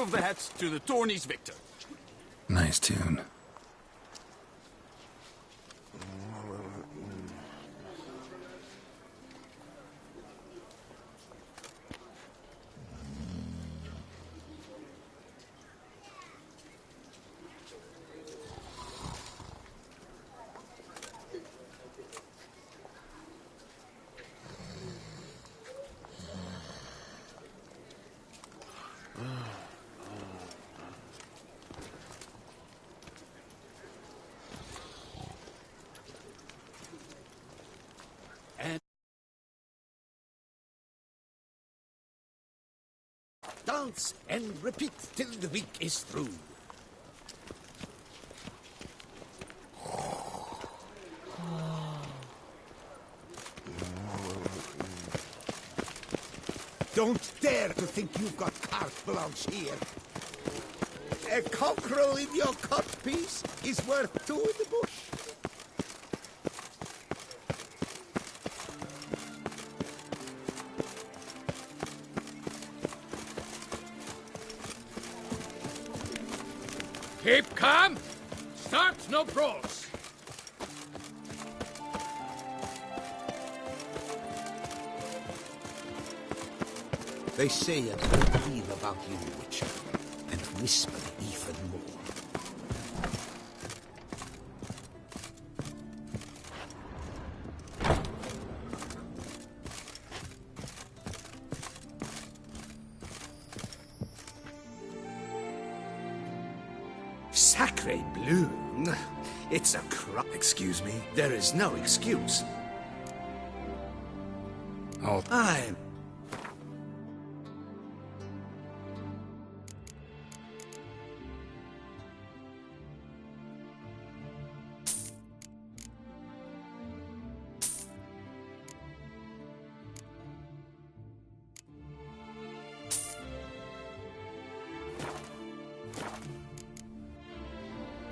of the hat to the Tourneys victor. Nice tune. Dance and repeat till the week is through. Don't dare to think you've got carte blanche here. A cockerel in your codpiece is worth two in the bush. Keep calm. Start no brawls. They say a great deal about you, Witcher, and whisper even more. Sacre bleu! It's a crime. Excuse me? There is no excuse. Oh. I'm...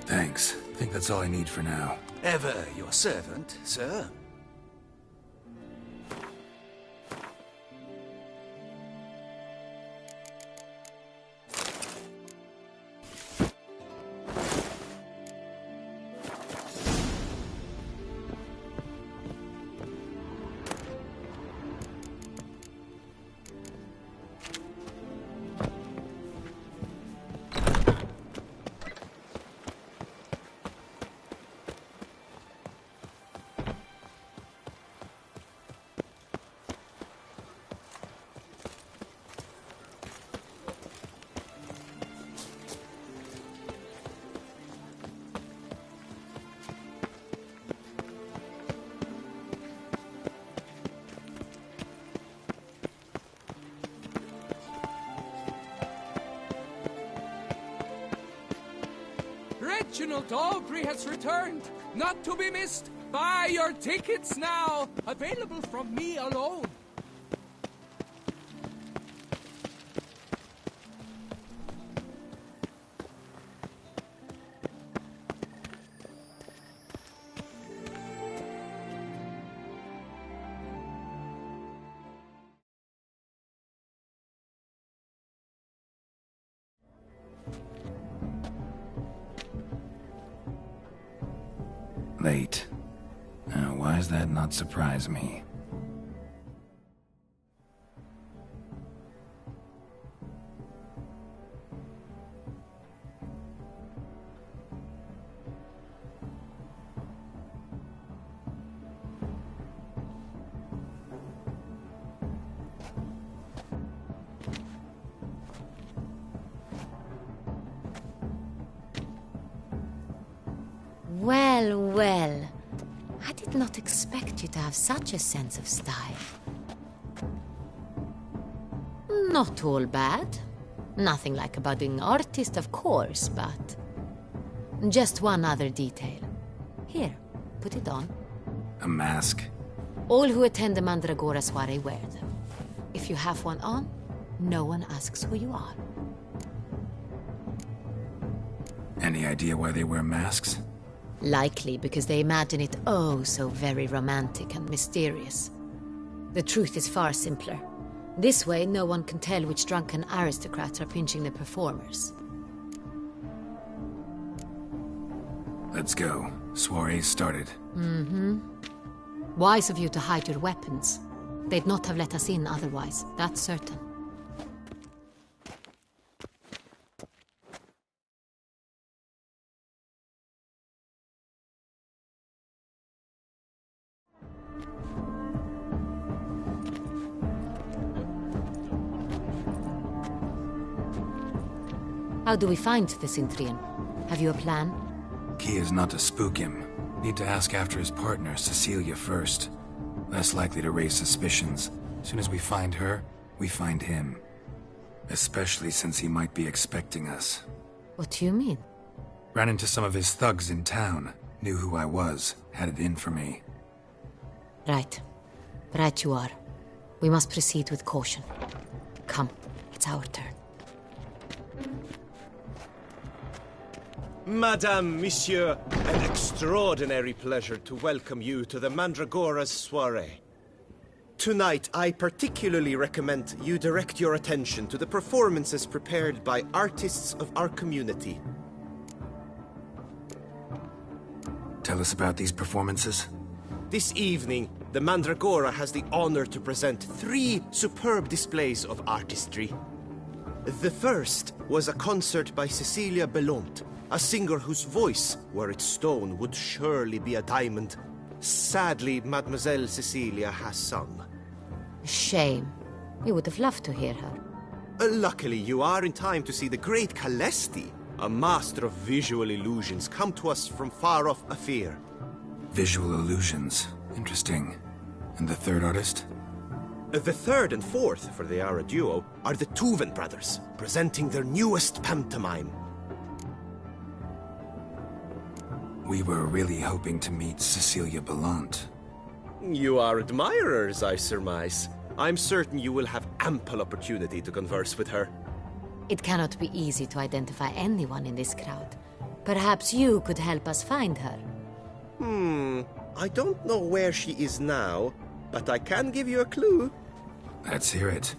Thanks. I think that's all I need for now. Ever your servant, sir. Reginald Aubrey has returned, not to be missed. Buy your tickets now, available from me alone. Late. Now, why does that not surprise me? Well, well. I did not expect you to have such a sense of style. Not all bad. Nothing like a budding artist, of course, but... just one other detail. Here, put it on. A mask? All who attend the Mandragora soiree wear them. If you have one on, no one asks who you are. Any idea why they wear masks? Likely because they imagine it oh so very romantic and mysterious. The truth is far simpler. This way, no one can tell which drunken aristocrats are pinching the performers. Let's go. Soiree's started. Wise of you to hide your weapons. They'd not have let us in otherwise, that's certain. How do we find the Cintrian? Have you a plan? Key is not to spook him. Need to ask after his partner, Cecilia, first. Less likely to raise suspicions. Soon as we find her, we find him. Especially since he might be expecting us. What do you mean? Ran into some of his thugs in town. Knew who I was. Had it in for me. Right. Right you are. We must proceed with caution. Come, it's our turn. Madame, Monsieur, an extraordinary pleasure to welcome you to the Mandragora's soiree. Tonight, I particularly recommend you direct your attention to the performances prepared by artists of our community. Tell us about these performances. This evening, the Mandragora has the honor to present 3 superb displays of artistry. The first was a concert by Cecilia Belont, a singer whose voice, were it stone, would surely be a diamond. Sadly, Mademoiselle Cecilia has sung. Shame. We would have loved to hear her. Luckily, you are in time to see the great Calesti, a master of visual illusions, come to us from far off Afir. Visual illusions. Interesting. And the third artist? The third and fourth, for they are a duo, are the Tuven brothers, presenting their newest pantomime. We were really hoping to meet Cecilia Belont. You are admirers, I surmise. I'm certain you will have ample opportunity to converse with her. It cannot be easy to identify anyone in this crowd. Perhaps you could help us find her. I don't know where she is now, but I can give you a clue. Let's hear it.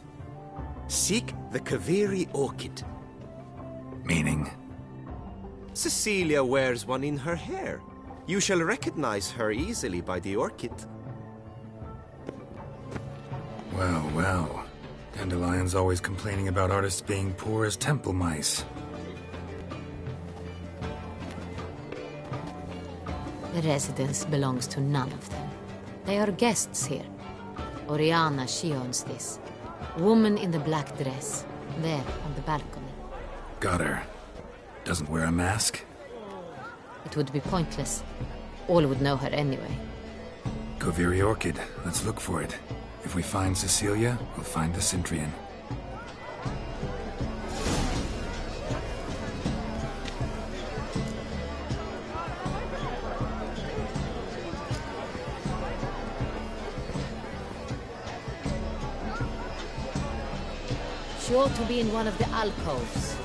Seek the Kaviri orchid. Meaning? Cecilia wears one in her hair. You shall recognize her easily by the orchid. Well, well. Dandelion's always complaining about artists being poor as temple mice. The residence belongs to none of them. They are guests here. Oriana, she owns this. Woman in the black dress. There, on the balcony. Got her. Doesn't wear a mask? It would be pointless. All would know her anyway. Kaviri Orchid. Let's look for it. If we find Cecilia, we'll find the Cintrian. She ought to be in one of the alcoves.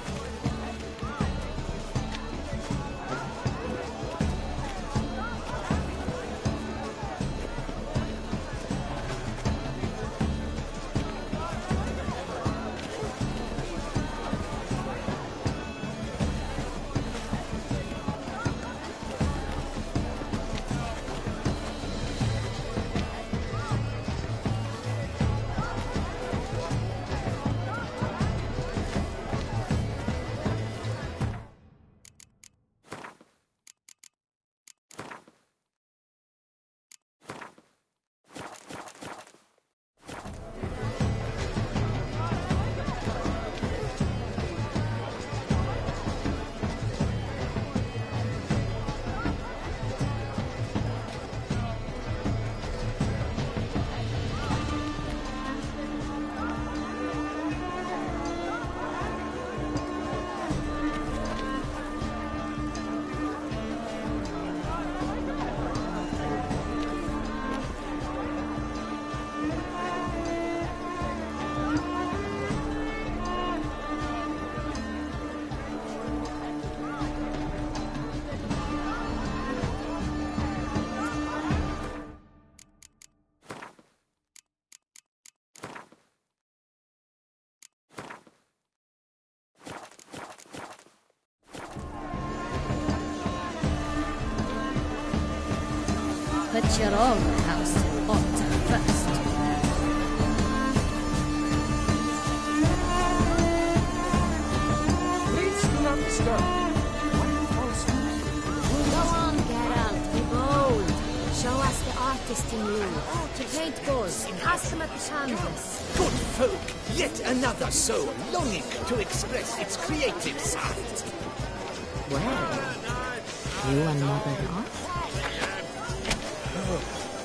Put your own house in order first. Please do not disturb. Go on, Geralt, be bold. Show us the artist in you. To paint goals, cast them at the canvas. Good folk, yet another soul longing to express its creative side. Well, you and modern art?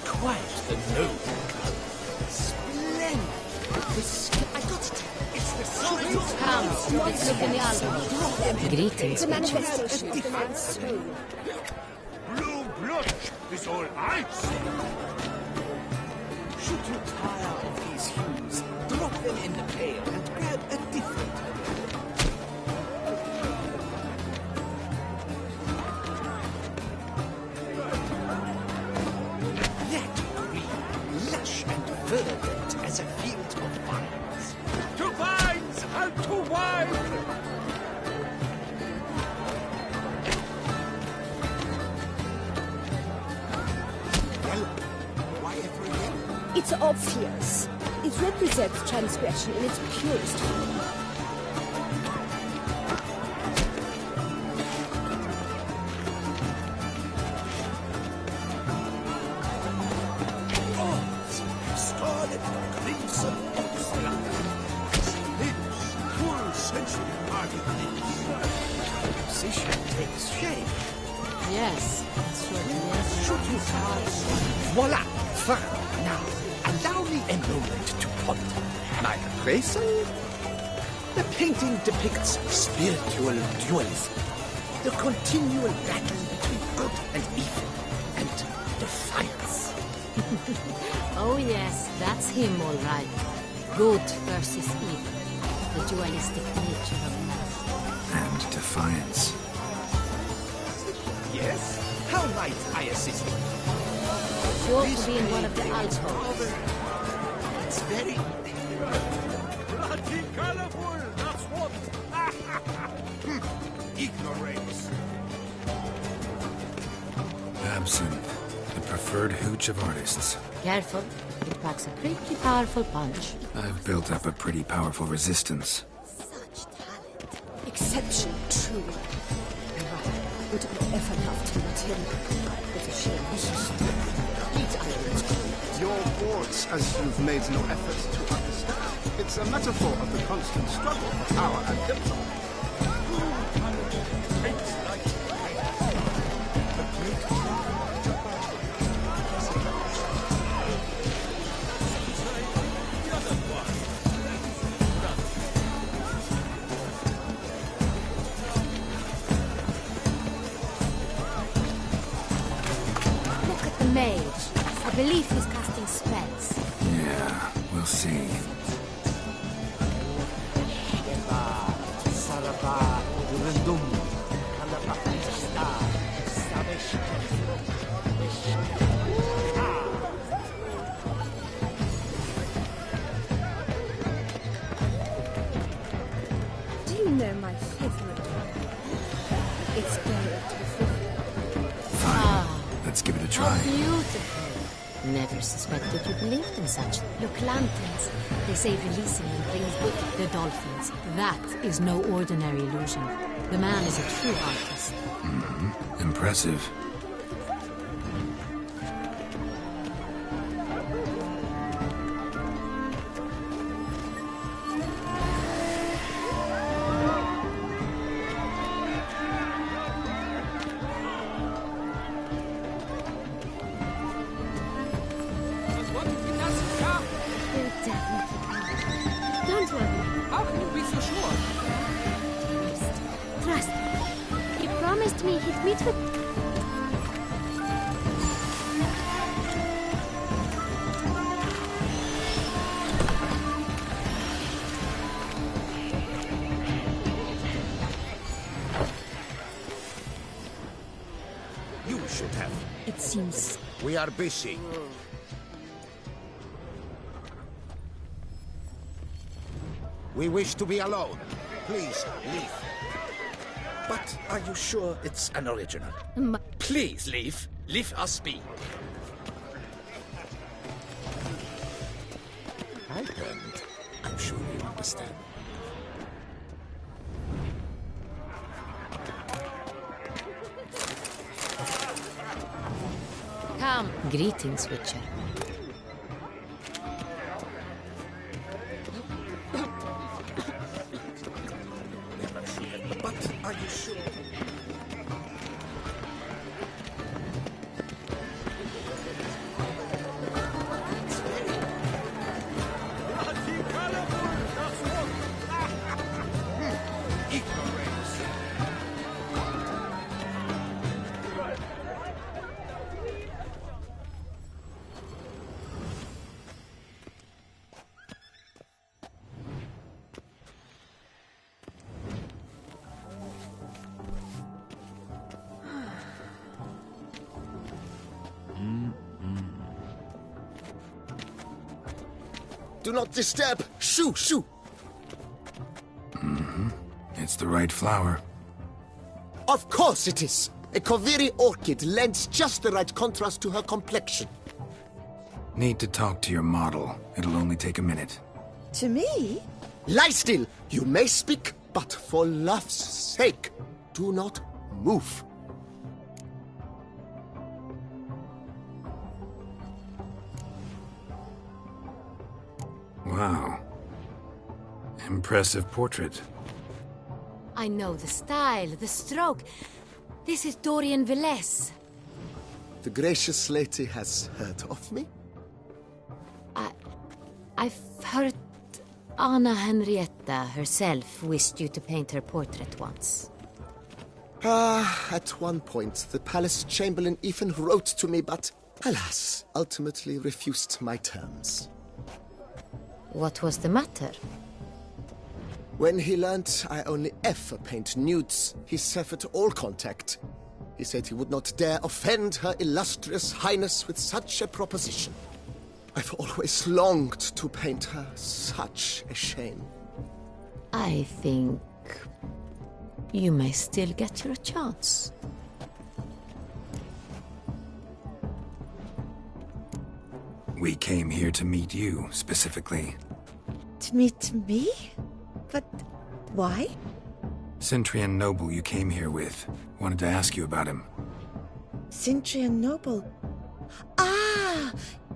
Quite the noble color. Splendid. I got it. It's the solid Come, let's look in the album. Greetings, Manifestation a difference. Blue blood is all ice. Should you tire of these hues, drop them in the pail and grab a different color. That green, lush and verdant as a field of vines. To vines and to wine. Well, why ever again? It's obvious. It represents transgression in its purest form. Scarlet, crimson, lips, full sensual party composition takes shape. Yes, yes. Should you pass? Voila! Fine. Now, allow me a moment to ponder. My appraisal? The painting depicts spiritual dualism. The continual battle between good and evil. And defiance. Oh yes, that's him all right. Good versus evil. The dualistic nature of man. And defiance. Yes? How might I assist you? Sure to be in one of the alcoves. It's very... Bloody colorful, that's what. ignoramus. Absinthe, the preferred hooch of artists. Careful, it packs a pretty powerful punch. I've built up a pretty powerful resistance. Such talent. Exception, true. Would have ever loved to meet him. It's a shame. These islands. Your boards, as you've made no effort to understand. It's a metaphor of the constant struggle for power and influence. Look at the mage. I believe he's casting spells. Yeah, we'll see. Do you know my favorite one? It's Geralt with Fine. Let's give it a How try. beautiful. Never suspected you believed in such. Look, lanterns. They say releasing them brings good. The dolphins. That is no ordinary illusion. The man is a true artist. Impressive. Does what if he doesn't come? He'll definitely come. Don't worry. How can you be so sure? Trust me. He promised me he'd meet with... You should have. It seems... We are busy. We wish to be alone. Please, leave. But are you sure it's an original? M- Please leave. Leave us be. friend. I'm sure you'll understand. Come. Greetings, Witcher. But are you sure? Bloody colorful, that's what. Ignorance. Do not disturb! Shoo! Shoo! It's the right flower. Of course it is! A Koviri orchid lends just the right contrast to her complexion. Need to talk to your model. It'll only take a minute. To me? Lie still! You may speak, but for love's sake, do not move. Wow. Impressive portrait. I know the style, the stroke. This is Dorian Velez. The gracious lady has heard of me? I've heard Anna Henrietta herself wished you to paint her portrait once. At one point, the palace chamberlain even wrote to me, but alas, ultimately refused my terms. What was the matter? When he learned I only ever paint nudes, he severed all contact. He said he would not dare offend her illustrious highness with such a proposition. I've always longed to paint her. Such a shame. I think you may still get your chance. We came here to meet you, specifically. To meet me? But why? Centrian noble you came here with. Wanted to ask you about him. Cintrian Noble. Ah!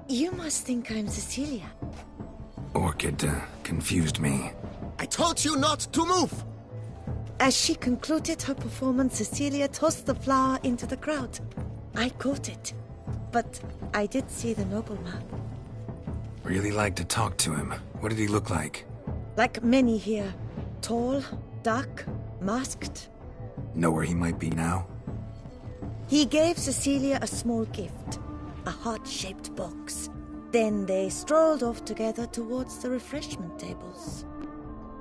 You must think I'm Cecilia. Orchid confused me. I told you not to move! As she concluded her performance, Cecilia tossed the flower into the crowd. I caught it. But I did see the nobleman. Really like to talk to him. What did he look like? Like many here. Tall, dark, masked. Know where he might be now? He gave Cecilia a small gift. A heart-shaped box. Then they strolled off together towards the refreshment tables.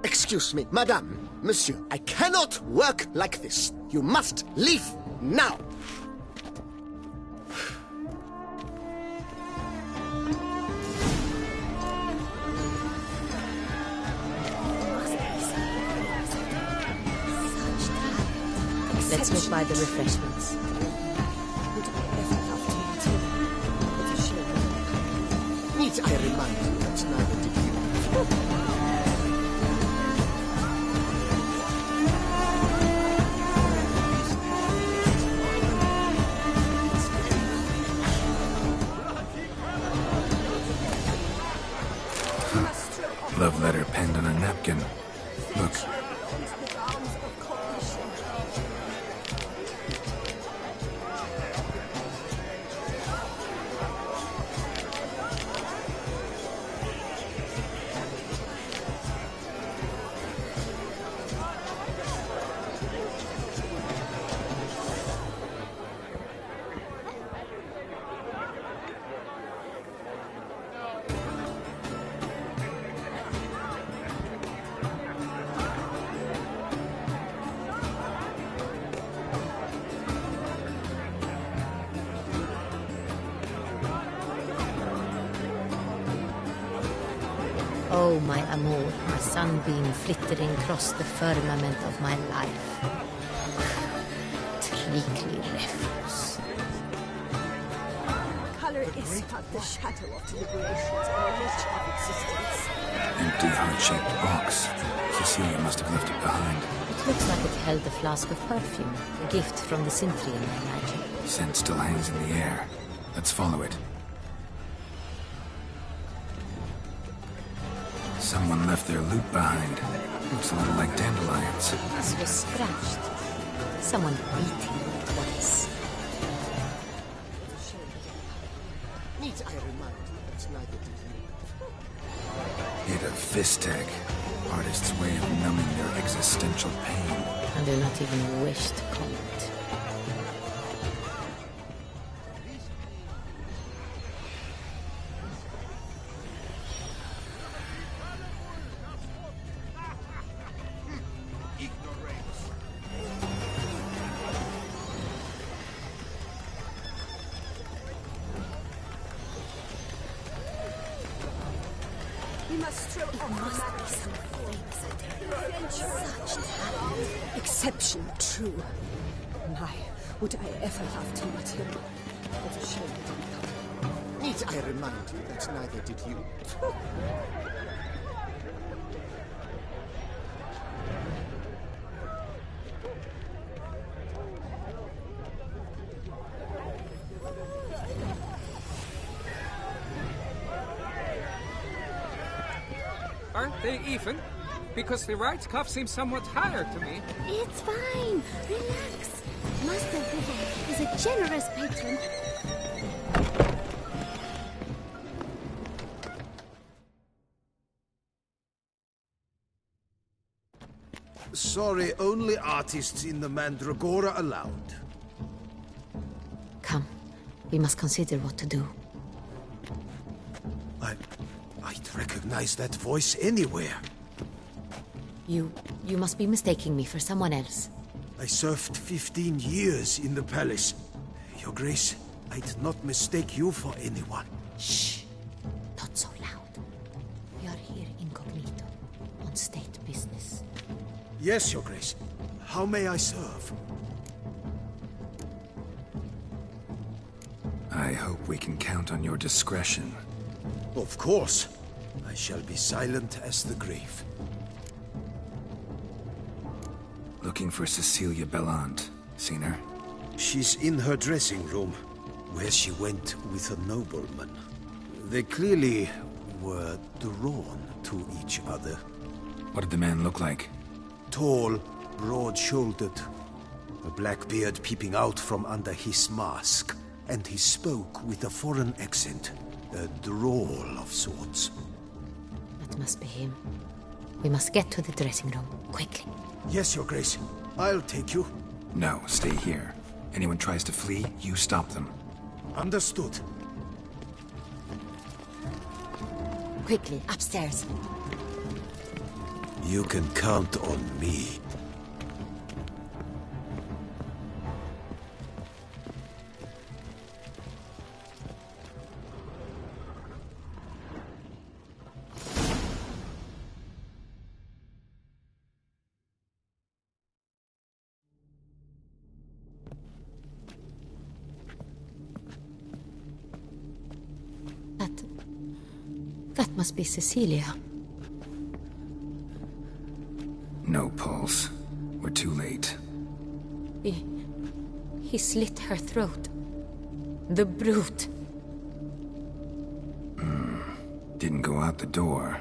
Excuse me, madame, monsieur, I cannot work like this. You must leave now. Let's meet by the refreshments. Need I remind you that neither did you? Love letter penned on a napkin. Look. Oh, my amour, a sunbeam flittering across the firmament of my life. Treacly refuse. Color There is but the shadow of deliberations on a reach of existence. Empty heart-shaped box. Cecilia must have left it behind. It looks like it held a flask of perfume. A gift from the Synthrian, I imagine. Scent still hangs in the air. Let's follow it. Someone left their loot behind. Looks a little like dandelions. This was scratched. Someone beating it twice. Need I remind you that neither did you? Hit a fist tag. Artist's way of numbing their existential pain. And do not even wish to comment. We must throw off the madness and such talent. Exception, true. My, would I ever have to meet him? What a shame he didn't come. Need I remind you that neither did you? Aren't they even? Because the right cuff seems somewhat higher to me. It's fine. Relax. Master Bubble is a generous patron. Sorry, only artists in the Mandragora allowed. Come. We must consider what to do. I'd recognize that voice anywhere. You must be mistaking me for someone else. I served 15 years in the palace. Your Grace, I did not mistake you for anyone. Shh. Not so loud. We are here incognito, on state business. Yes, Your Grace. How may I serve? I hope we can count on your discretion. Of course. I shall be silent as the grave. Looking for Cecilia Bellant. Seen her? She's in her dressing room, where she went with a nobleman. They clearly were drawn to each other. What did the man look like? Tall, broad-shouldered, a black beard peeping out from under his mask, and he spoke with a foreign accent, a drawl of sorts. That must be him. We must get to the dressing room, quickly. Yes, Your Grace. I'll take you. No, stay here. Anyone tries to flee, you stop them. Understood. Quickly, upstairs. You can count on me. That must be Cecilia. No pulse. We're too late. He slit her throat. The brute. Didn't go out the door.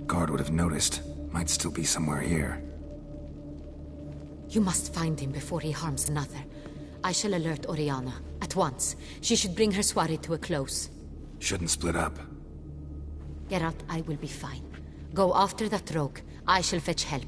Guard would have noticed. Might still be somewhere here. You must find him before he harms another. I shall alert Oriana. At once. She should bring her soirée to a close. Shouldn't split up. Geralt, I will be fine. Go after that rogue. I shall fetch help.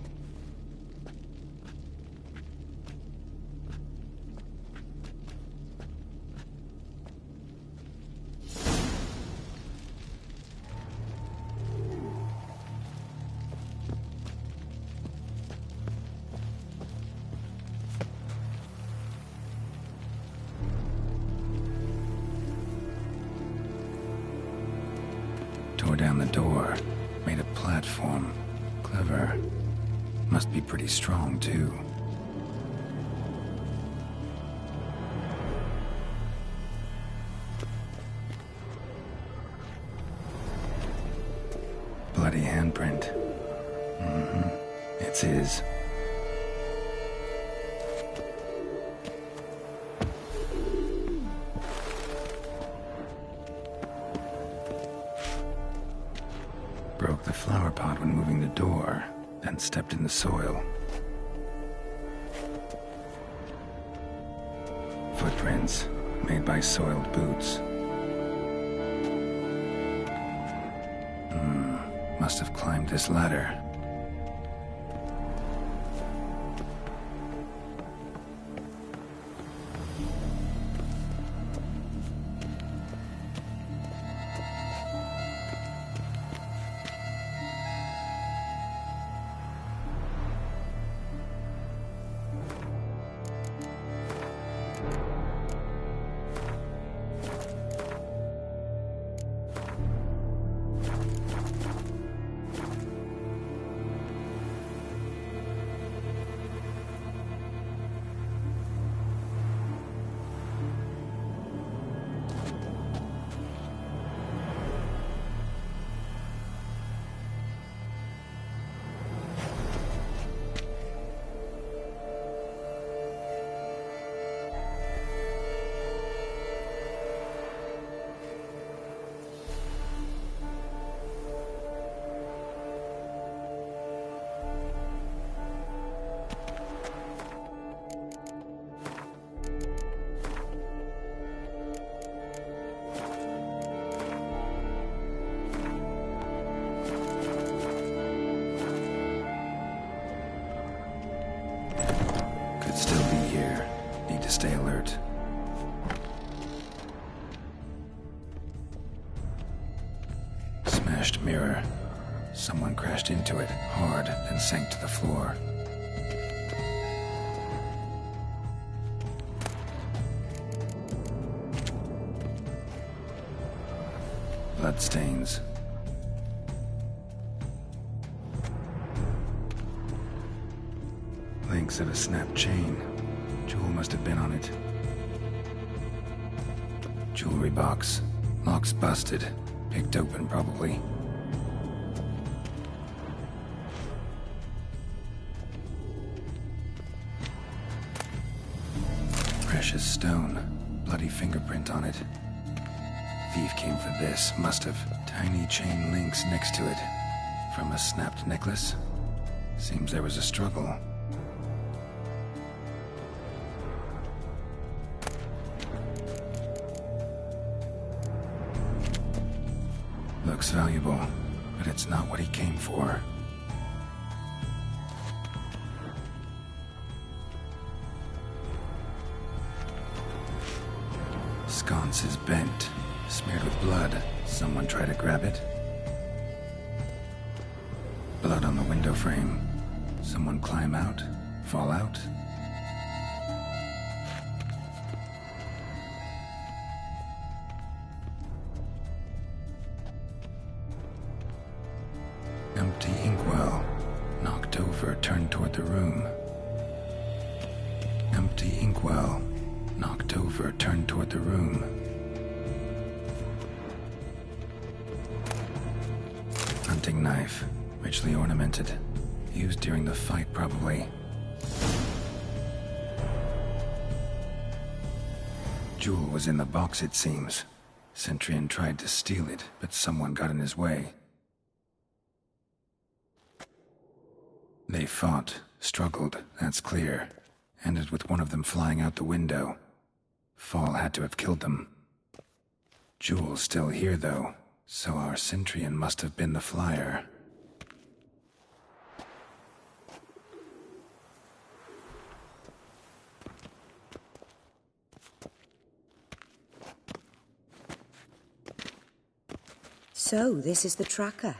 Tore down the door. Made a platform. Clever. Must be pretty strong, too. it's his. Broke the flower pot when moving the door, then stepped in the soil. Footprints made by soiled boots. Must have climbed this ladder. Stay alert. Smashed mirror. Someone crashed into it hard, then sank to the floor. Bloodstains. Links of a snapped chain. Jewel must have been on it. Jewelry box. Lock's busted. Picked open, probably. Precious stone. Bloody fingerprint on it. Thief came for this. Must have. Tiny chain links next to it. From a snapped necklace? Seems there was a struggle. Looks valuable, but it's not what he came for. Sconce is bent, smeared with blood. Someone try to grab it? Blood on the window frame. Someone climb out? Fall out? Empty inkwell. Knocked over, turned toward the room. Empty inkwell. Knocked over, turned toward the room. Hunting knife. Richly ornamented. Used during the fight, probably. Jewel was in the box, it seems. Centurion tried to steal it, but someone got in his way. They fought, struggled, that's clear. Ended with one of them flying out the window. Fall had to have killed them. Jewel's still here, though, so our Centurion must have been the flyer. So, this is the tracker.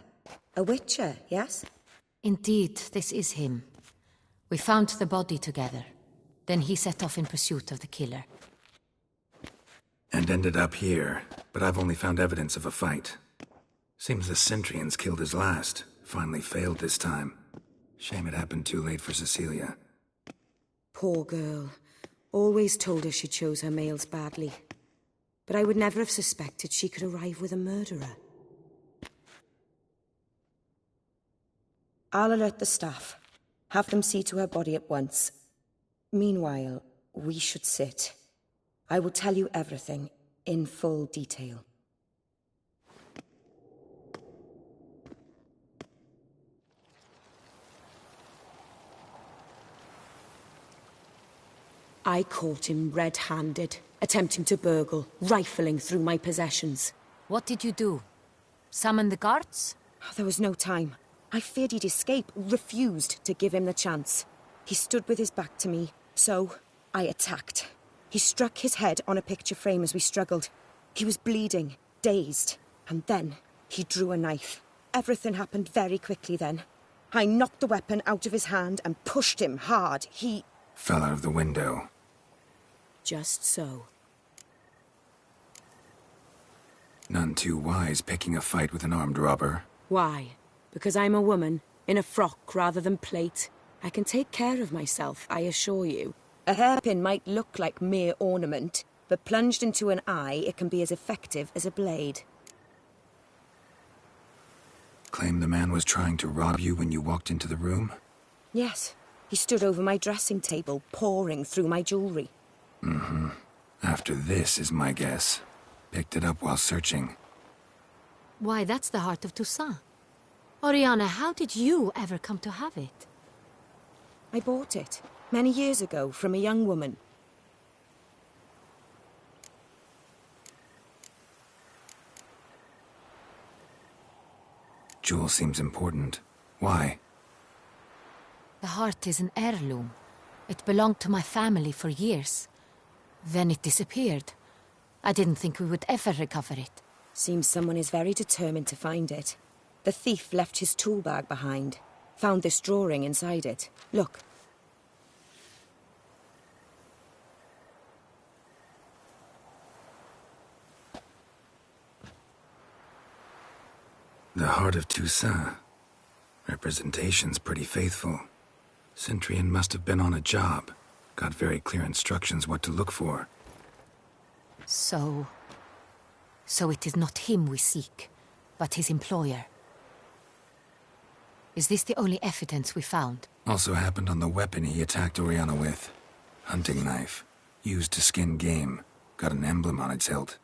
A Witcher, yes? Indeed, this is him. We found the body together. Then he set off in pursuit of the killer. And ended up here, but I've only found evidence of a fight. Seems the Centurions killed his last. Finally failed this time. Shame it happened too late for Cecilia. Poor girl. Always told her she chose her males badly. But I would never have suspected she could arrive with a murderer. I'll alert the staff. Have them see to her body at once. Meanwhile, we should sit. I will tell you everything, in full detail. I caught him red-handed, attempting to burgle, rifling through my possessions. What did you do? Summon the guards? There was no time. I feared he'd escape, refused to give him the chance. He stood with his back to me, so I attacked. He struck his head on a picture frame as we struggled. He was bleeding, dazed, and then he drew a knife. Everything happened very quickly then. I knocked the weapon out of his hand and pushed him hard. He fell out of the window. Just so. None too wise picking a fight with an armed robber. Why? Because I'm a woman, in a frock rather than plate. I can take care of myself, I assure you. A hairpin might look like mere ornament, but plunged into an eye, it can be as effective as a blade. Claim the man was trying to rob you when you walked into the room? Yes. He stood over my dressing table, pouring through my jewelry. Mm-hmm. After this is my guess. Picked it up while searching. Why, that's the heart of Toussaint. Oriana, how did you ever come to have it? I bought it, many years ago, from a young woman. Jewel seems important. Why? The heart is an heirloom. It belonged to my family for years. Then it disappeared. I didn't think we would ever recover it. Seems someone is very determined to find it. The thief left his tool bag behind. Found this drawing inside it. Look. The heart of Toussaint. Representation's pretty faithful. Centurion must have been on a job. Got very clear instructions what to look for. So it is not him we seek, but his employer. Is this the only evidence we found? Also happened on the weapon he attacked Oriana with. Hunting knife. Used to skin game. Got an emblem on its hilt.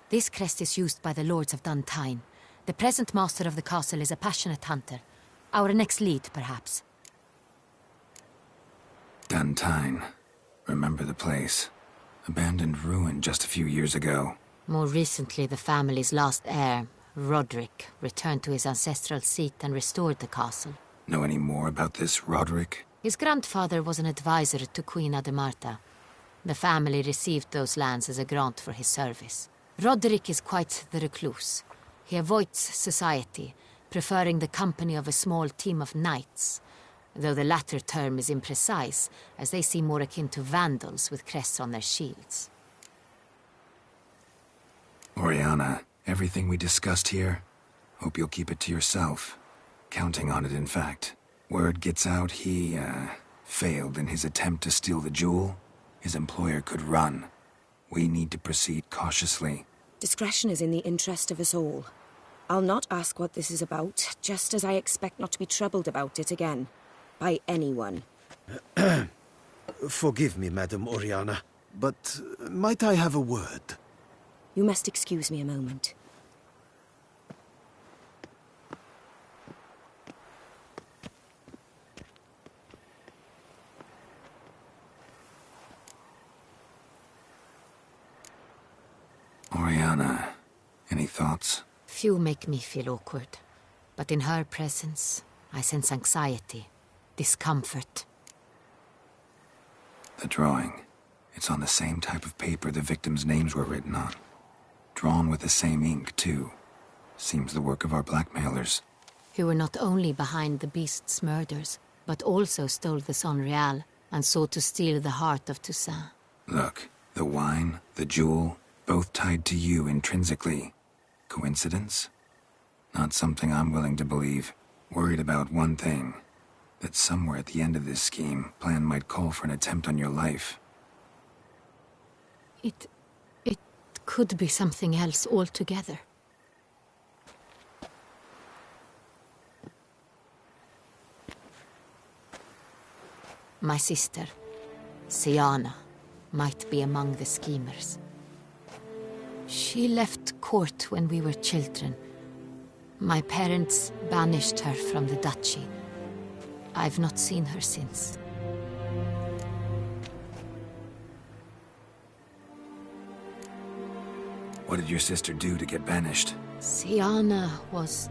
This crest is used by the Lords of Duntine. The present master of the castle is a passionate hunter. Our next lead, perhaps. Duntine. Remember the place. Abandoned ruin just a few years ago. More recently, the family's last heir, Roderick, returned to his ancestral seat and restored the castle. Know any more about this Roderick? His grandfather was an advisor to Queen Ademarta. The family received those lands as a grant for his service. Roderick is quite the recluse. He avoids society, preferring the company of a small team of knights, though the latter term is imprecise, as they seem more akin to vandals with crests on their shields. Oriana, everything we discussed here, hope you'll keep it to yourself. Counting on it, in fact. Word gets out he, failed in his attempt to steal the jewel. His employer could run. We need to proceed cautiously. Discretion is in the interest of us all. I'll not ask what this is about, just as I expect not to be troubled about it again. By anyone. Forgive me, Madam Oriana, but might I have a word? You must excuse me a moment. Oriana, any thoughts? Few make me feel awkward, but in her presence, I sense anxiety, discomfort. The drawing. It's on the same type of paper the victims' names were written on. Drawn with the same ink, too. Seems the work of our blackmailers. Who were not only behind the beast's murders, but also stole the Son Real and sought to steal the heart of Toussaint. Look, the wine, the jewel, both tied to you intrinsically. Coincidence? Not something I'm willing to believe. Worried about one thing. That somewhere at the end of this scheme, plan might call for an attempt on your life. It could be something else altogether. My sister, Siana, might be among the schemers. She left court when we were children. My parents banished her from the duchy. I've not seen her since. What did your sister do to get banished? Siana was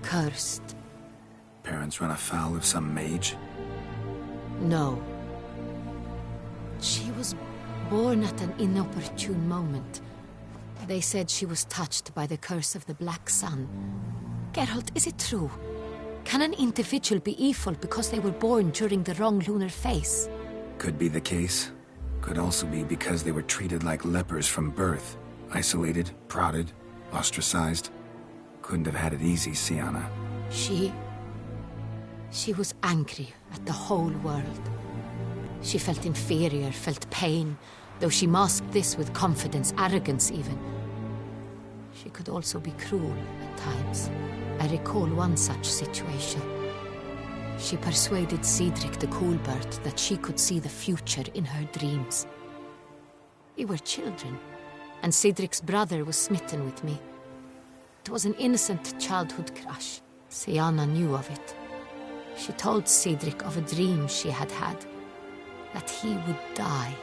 cursed. Parents run afoul of some mage? No. She was born at an inopportune moment. They said she was touched by the curse of the Black Sun. Geralt, is it true? Can an individual be evil because they were born during the wrong lunar phase? Could be the case. Could also be because they were treated like lepers from birth. Isolated, prodded, ostracized. Couldn't have had it easy, Siana. She was angry at the whole world. She felt inferior, felt pain, though she masked this with confidence, arrogance even. She could also be cruel at times. I recall one such situation. She persuaded Cedric the Coolbird that she could see the future in her dreams. We were children, and Cedric's brother was smitten with me. It was an innocent childhood crush. Siana knew of it. She told Cedric of a dream she had had, that he would die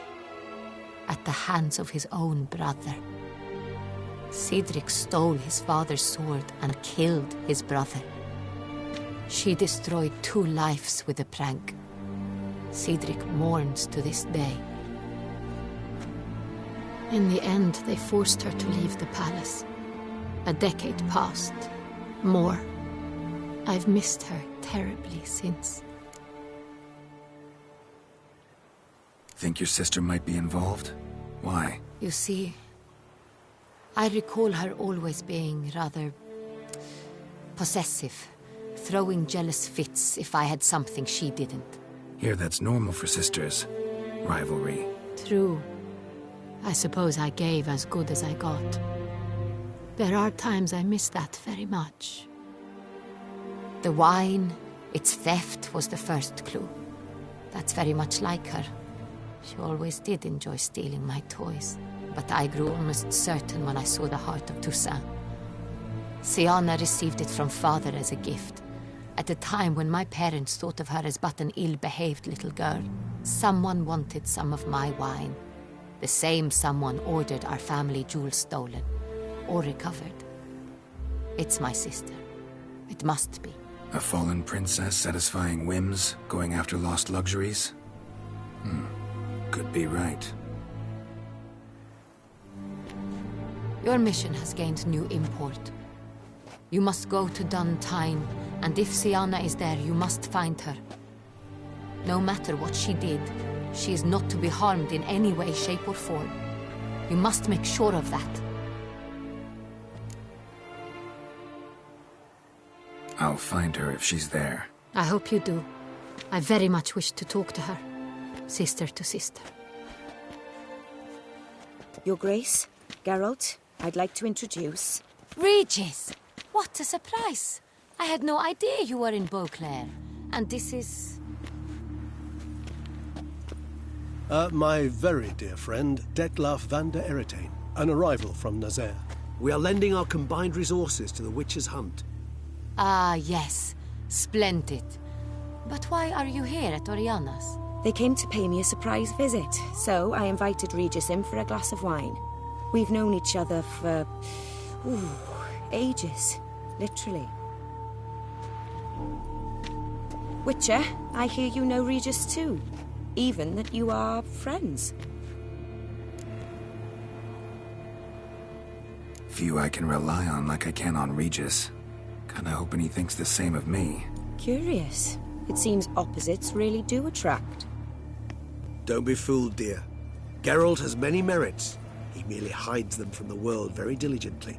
at the hands of his own brother. Cedric stole his father's sword and killed his brother. She destroyed 2 lives with a prank. Cedric mourns to this day. In the end, they forced her to leave the palace. A decade passed. More. I've missed her terribly since. Think your sister might be involved? Why? You see, I recall her always being rather possessive, throwing jealous fits if I had something she didn't. Here, that's normal for sisters. Rivalry. True. I suppose I gave as good as I got. There are times I miss that very much. The wine, its theft, was the first clue. That's very much like her. She always did enjoy stealing my toys, but I grew almost certain when I saw the heart of Toussaint. Siana received it from father as a gift, at a time when my parents thought of her as but an ill-behaved little girl. Someone wanted some of my wine. The same someone ordered our family jewels stolen, or recovered. It's my sister. It must be. A fallen princess satisfying whims, going after lost luxuries? Could be right. Your mission has gained new import. You must go to Dun Tine, and if Siana is there, you must find her. No matter what she did, she is not to be harmed in any way, shape, or form. You must make sure of that. I'll find her if she's there. I hope you do. I very much wish to talk to her. Sister to sister. Your Grace, Geralt, I'd like to introduce... Regis! What a surprise! I had no idea you were in Beauclair. And this is... My very dear friend, Detlaf van der Eretain, an arrival from Nazaire. We are lending our combined resources to the Witch's Hunt. Ah, yes. Splendid. But why are you here at Oriana's? They came to pay me a surprise visit, so I invited Regis in for a glass of wine. We've known each other for... ages. Literally. Witcher, I hear you know Regis too. Even that you are friends. Few I can rely on like I can on Regis. Kinda hoping he thinks the same of me. Curious. It seems opposites really do attract. Don't be fooled, dear. Geralt has many merits. He merely hides them from the world very diligently.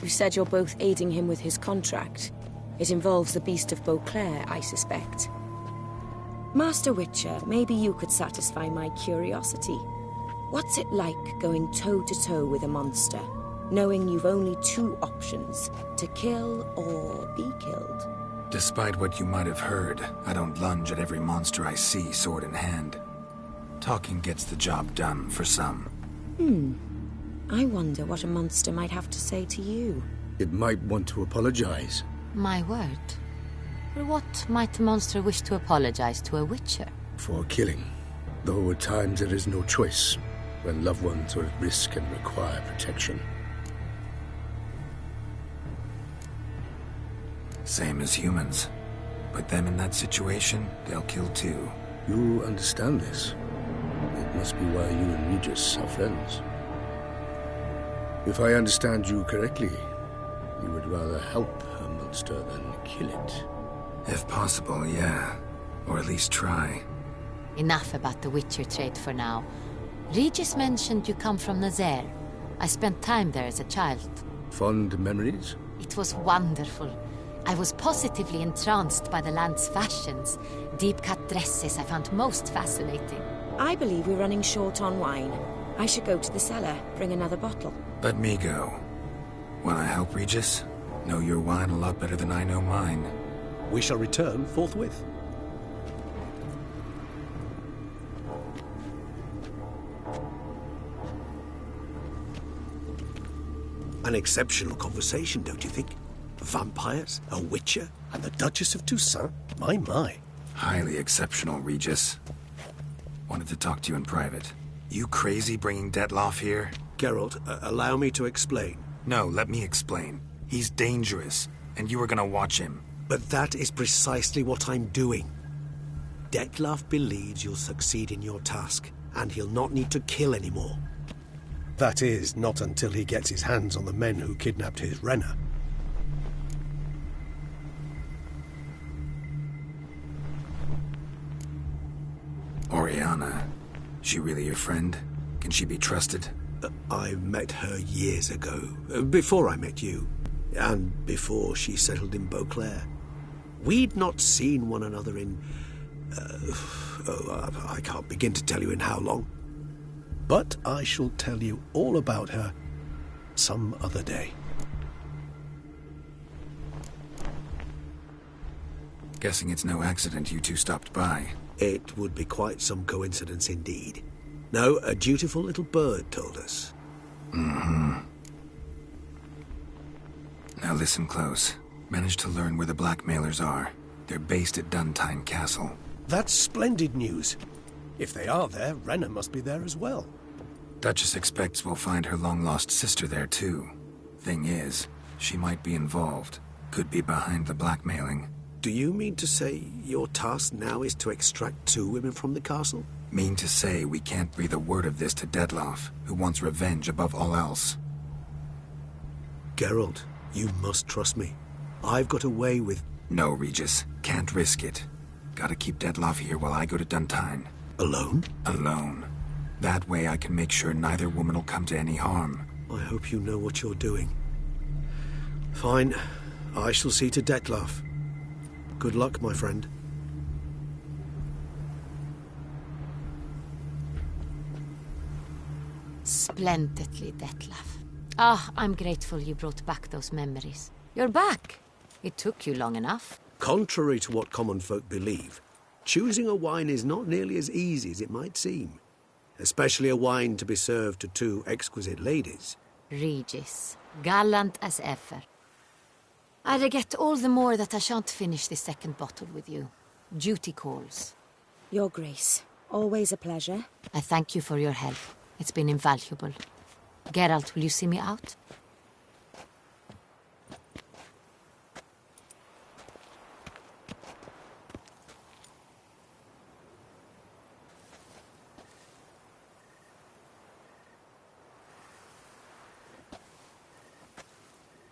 You said you're both aiding him with his contract. It involves the Beast of Beauclair, I suspect. Master Witcher, maybe you could satisfy my curiosity. What's it like going toe-to-toe with a monster, knowing you've only 2 options, to kill or be killed? Despite what you might have heard, I don't lunge at every monster I see sword in hand. Talking gets the job done for some. I wonder what a monster might have to say to you. It might want to apologize. My word. For what might the monster wish to apologize to a witcher? For killing. Though at times there is no choice, when loved ones are at risk and require protection. Same as humans. Put them in that situation, they'll kill too. You understand this. It must be why you and Regis are friends. If I understand you correctly, you would rather help a monster than kill it. If possible, yeah. Or at least try. Enough about the Witcher trade for now. Regis mentioned you come from Nazaire. I spent time there as a child. Fond memories? It was wonderful. I was positively entranced by the land's fashions. Deep-cut dresses I found most fascinating. I believe we're running short on wine. I should go to the cellar, bring another bottle. Let me go. Wanna help, Regis? Know your wine a lot better than I know mine. We shall return forthwith. An exceptional conversation, don't you think? Vampires, a witcher, and the Duchess of Toussaint? My. Highly exceptional, Regis. Wanted to talk to you in private. You crazy bringing Detloff here? Geralt, allow me to explain. No, let me explain. He's dangerous, and you were gonna watch him. But that is precisely what I'm doing. Detloff believes you'll succeed in your task, and he'll not need to kill anymore. That is, not until he gets his hands on the men who kidnapped his Renna. Oriana. She really your friend? Can she be trusted? I met her years ago, before I met you, and before she settled in Beauclair. We'd not seen one another in... I can't begin to tell you in how long. But I shall tell you all about her some other day. Guessing it's no accident you two stopped by. It would be quite some coincidence indeed. No, a dutiful little bird told us. Mm-hmm. Now listen close. Managed to learn where the blackmailers are. They're based at Duntine Castle. That's splendid news. If they are there, Renna must be there as well. Duchess expects we'll find her long-lost sister there too. Thing is, she might be involved. Could be behind the blackmailing. Do you mean to say your task now is to extract 2 women from the castle? Mean to say we can't breathe a word of this to Detloff, who wants revenge above all else. Geralt, you must trust me. I've got away with... No, Regis. Can't risk it. Gotta keep Detloff here while I go to Duntine. Alone? Alone. That way I can make sure neither woman will come to any harm. I hope you know what you're doing. Fine. I shall see to Detloff. Good luck, my friend. Splendidly, Detlaff. I'm grateful you brought back those memories. You're back. It took you long enough. Contrary to what common folk believe, choosing a wine is not nearly as easy as it might seem. Especially a wine to be served to 2 exquisite ladies. Regis, gallant as ever. I regret all the more that I shan't finish the second bottle with you. Duty calls. Your Grace, always a pleasure. I thank you for your help. It's been invaluable. Geralt, will you see me out?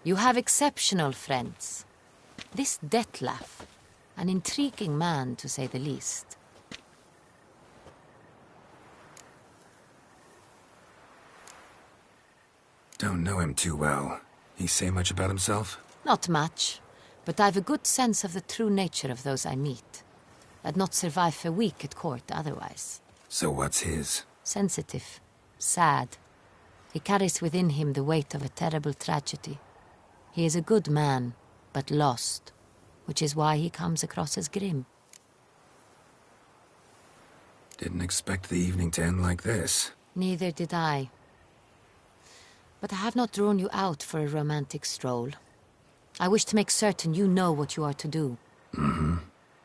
You have exceptional friends. This Detlaff, an intriguing man to say the least. Don't know him too well. He say much about himself? Not much, but I've a good sense of the true nature of those I meet. I'd not survive a week at court otherwise. So what's his? Sensitive. Sad. He carries within him the weight of a terrible tragedy. He is a good man, but lost. which is why he comes across as grim. Didn't expect the evening to end like this. Neither did I. But I have not drawn you out for a romantic stroll. I wish to make certain you know what you are to do. Mm-hmm.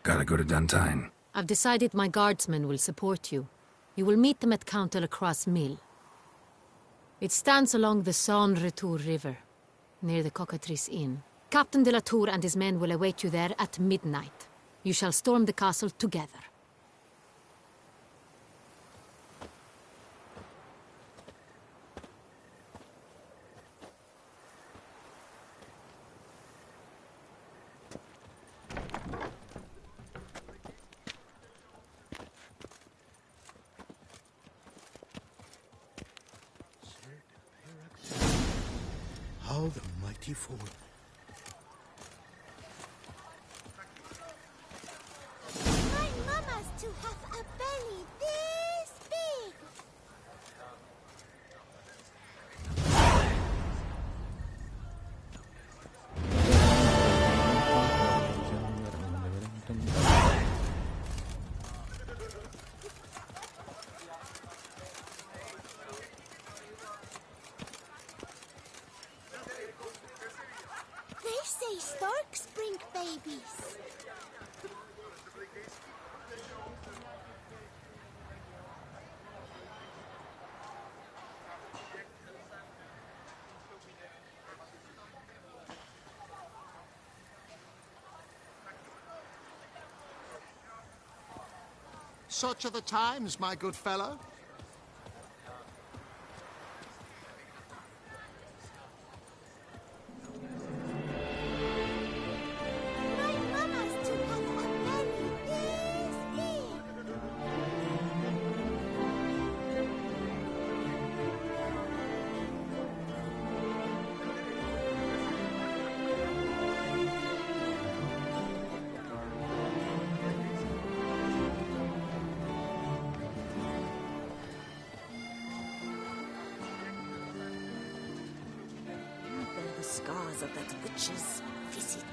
Gotta go to Duntine. I've decided my guardsmen will support you. You will meet them at Count Delacroix' mill. It stands along the Saône-Retour River, near the Cockatrice Inn. Captain de la Tour and his men will await you there at midnight. You shall storm the castle together. How the mighty fall. My mama's to have a belly this big. They say storks bring babies. Such are the times, my good fellow. Bear the scars of that witch's visit.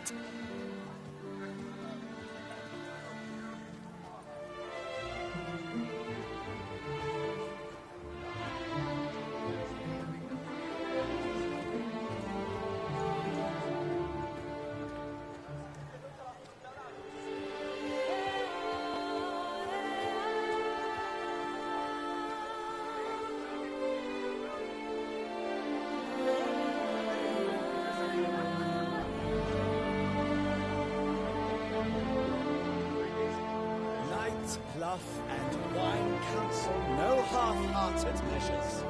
Bluff and wine counsel no half-hearted measures.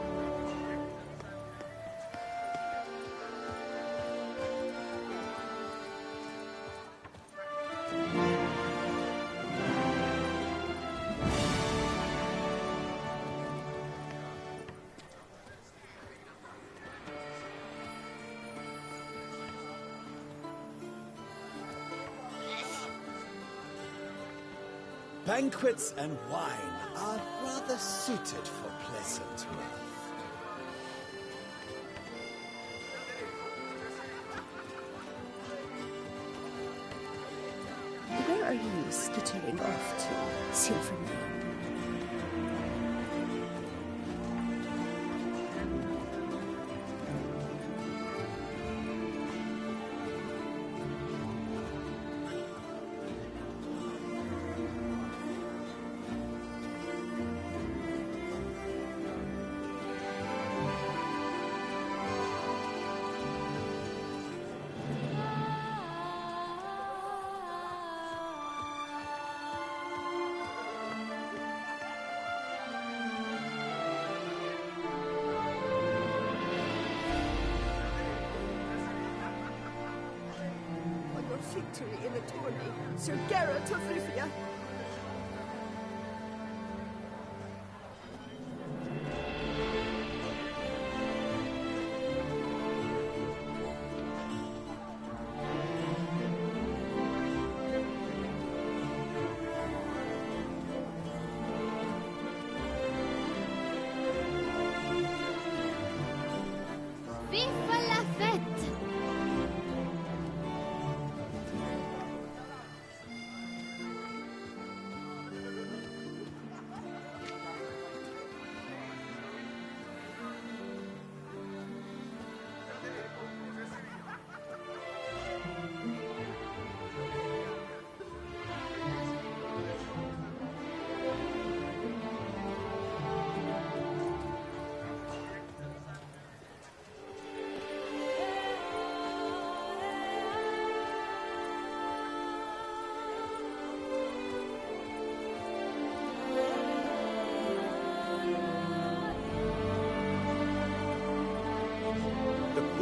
Banquets and wine are rather suited for pleasant mirth. Where are you skittering off to, Silverman? Victory in the tourney, Sir Geralt of Rivia. Viva la fête!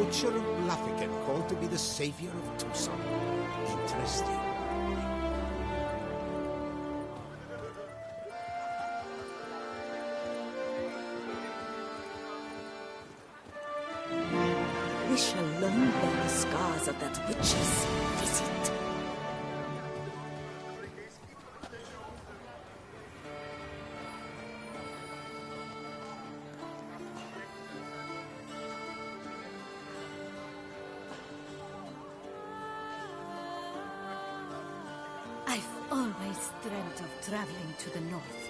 Butcher Blaviken called to be the savior of Tucson. Interesting. We shall long bear the scars of that witch's visit. I've always dreamt of traveling to the north.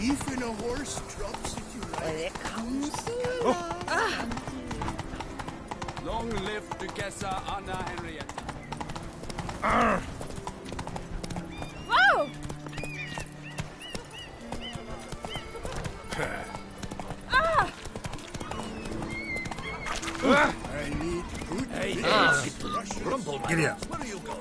Even a horse drops if you like. Long live Duchessa Anna Henrietta. Whoa! I need good Rumble, giddy up. Where are you going?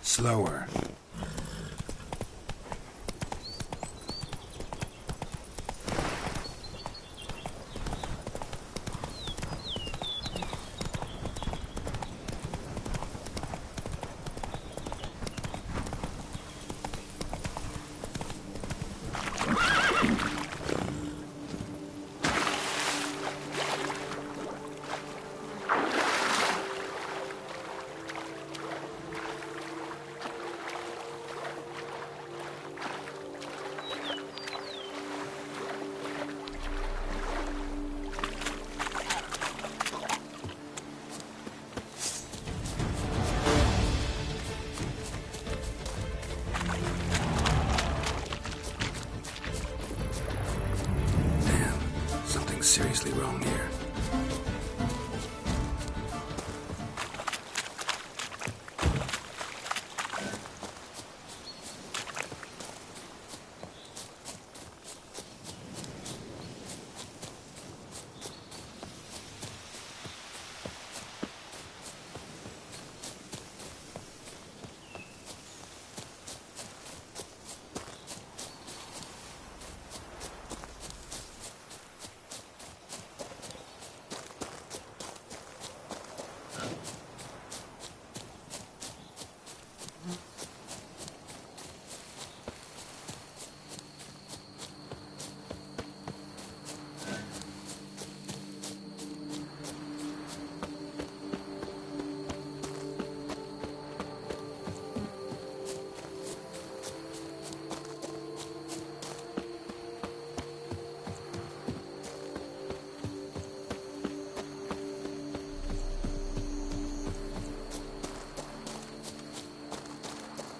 Slower. Seriously wrong here.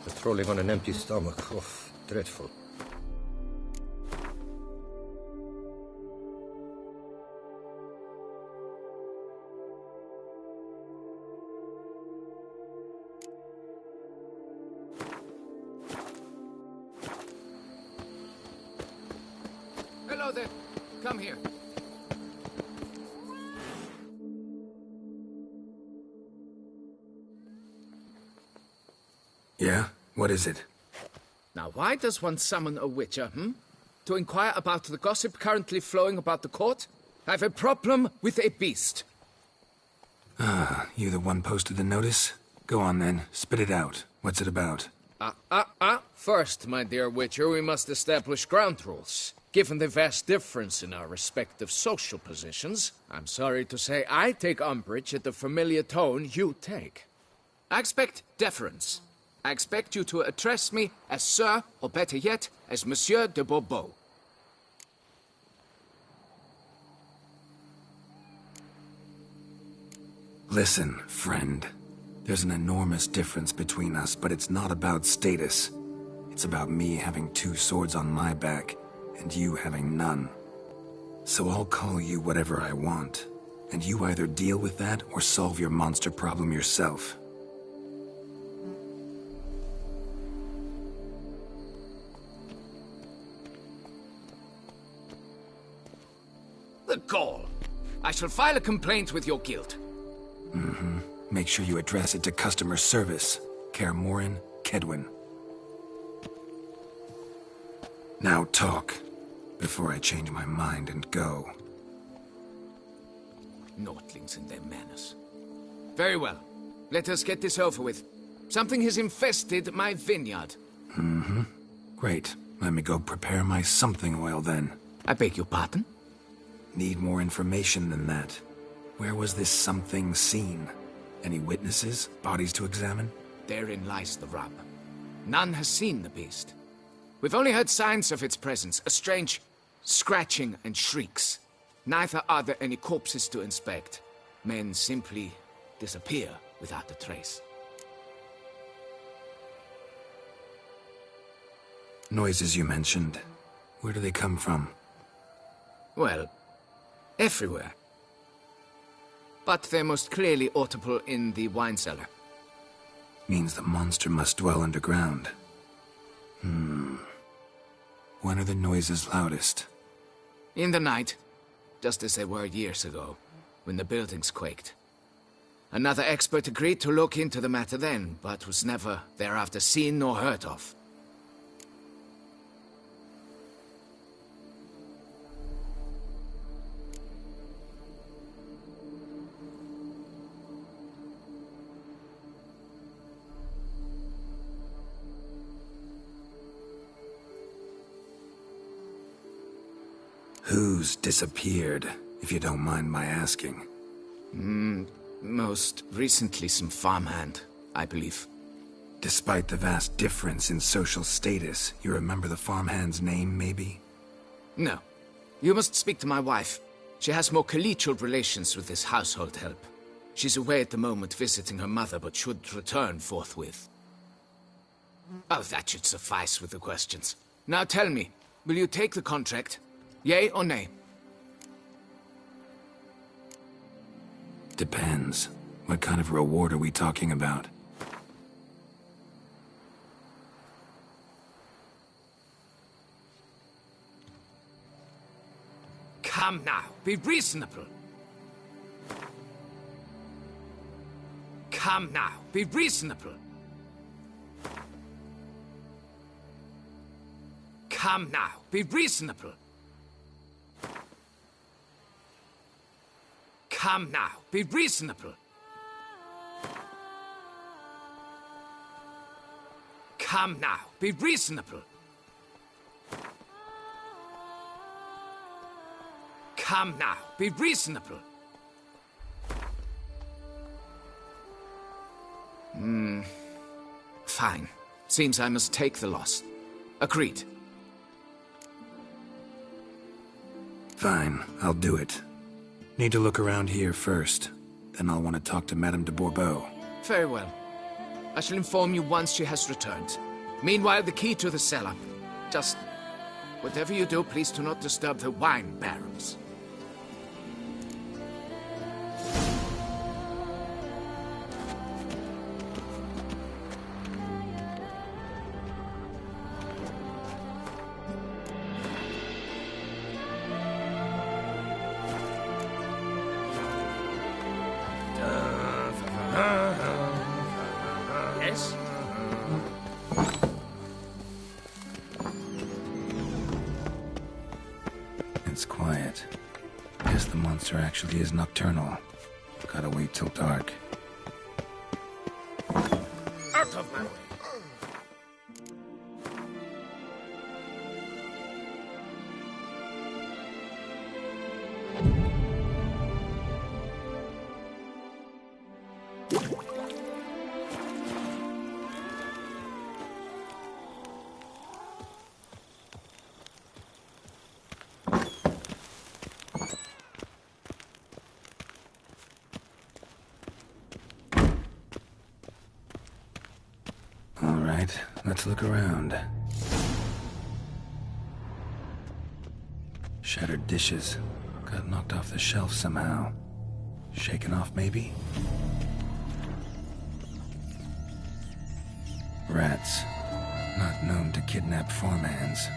Patrolling on an empty stomach. Oh, dreadful. Hello there. Come here. Yeah? What is it? Now, why does one summon a witcher, To inquire about the gossip currently flowing about the court? I have a problem with a beast. Ah, you the one posted the notice? Go on then, spit it out. What's it about? First, my dear witcher, we must establish ground rules. Given the vast difference in our respective social positions, I'm sorry to say I take umbrage at the familiar tone you take. I expect deference. I expect you to address me as Sir, or better yet, as Monsieur de Bourbeau. Listen, friend. There's an enormous difference between us, but it's not about status. It's about me having 2 swords on my back, and you having none. So I'll call you whatever I want, and you either deal with that or solve your monster problem yourself. The gall! I shall file a complaint with your guild. Mm-hmm. Make sure you address it to customer service. Kaer Morhen, Kaedwen. Now talk, before I change my mind and go. Nordlings and their manners. Very well. Let us get this over with. Something has infested my vineyard. Mm-hmm. Great. Let me go prepare my something oil then. I beg your pardon? Need more information than that. Where was this something seen? Any witnesses? Bodies to examine? Therein lies the rub. None has seen the beast. We've only heard signs of its presence, a strange scratching and shrieks. Neither are there any corpses to inspect. Men simply disappear without a trace. Noises you mentioned. Where do they come from? Well, everywhere. But they're most clearly audible in the wine cellar. Means the monster must dwell underground. When are the noises loudest? In the night, just as they were years ago, when the buildings quaked. Another expert agreed to look into the matter then, but was never thereafter seen nor heard of. Who's disappeared, if you don't mind my asking? Most recently some farmhand, I believe. Despite the vast difference in social status, you remember the farmhand's name, maybe? No. You must speak to my wife. She has more collegial relations with this household help. She's away at the moment visiting her mother, but should return forthwith. Oh, that should suffice with the questions. Now tell me, will you take the contract? Yea or nay? Depends. What kind of reward are we talking about? Come now, be reasonable. Come now, be reasonable. Come now, be reasonable. Come now, be reasonable. Come now, be reasonable. Come now, be reasonable. Fine. Seems I must take the loss. Agreed. Fine, I'll do it. Need to look around here first. Then I'll want to talk to Madame de Bourbeau. Very well. I shall inform you once she has returned. Meanwhile, the key to the cellar. Just whatever you do, please do not disturb the wine barrels. Yes? It's quiet. Guess the monster actually is nocturnal. Gotta wait till dark. Out of my way! Let's look around. Shattered dishes. Got knocked off the shelf somehow. Shaken off, maybe? Rats. Not known to kidnap farmhands.